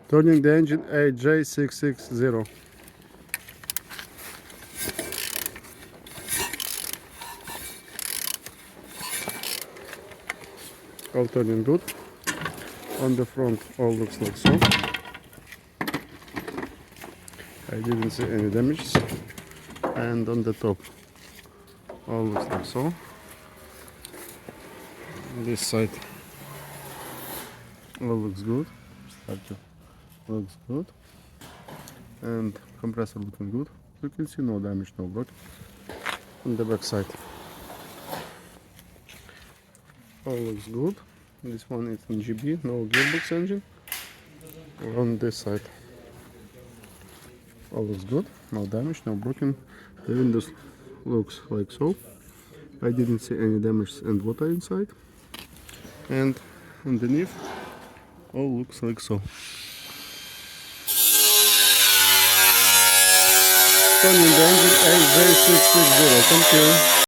Turning the engine YC58LJY. All turning good. On the front all looks like so. I didn't see any damages. And on the top all looks like so. On this side all looks good. Starter looks good. And compressor looking good. You can see no damage, no block. On the back side all looks good. This one is in GB, no gearbox engine. On this side all looks good, no damage, no broken. The windows looks like so. I didn't see any damage and water inside. And underneath all looks like so. Turning the engine YC58LJY. Thank you.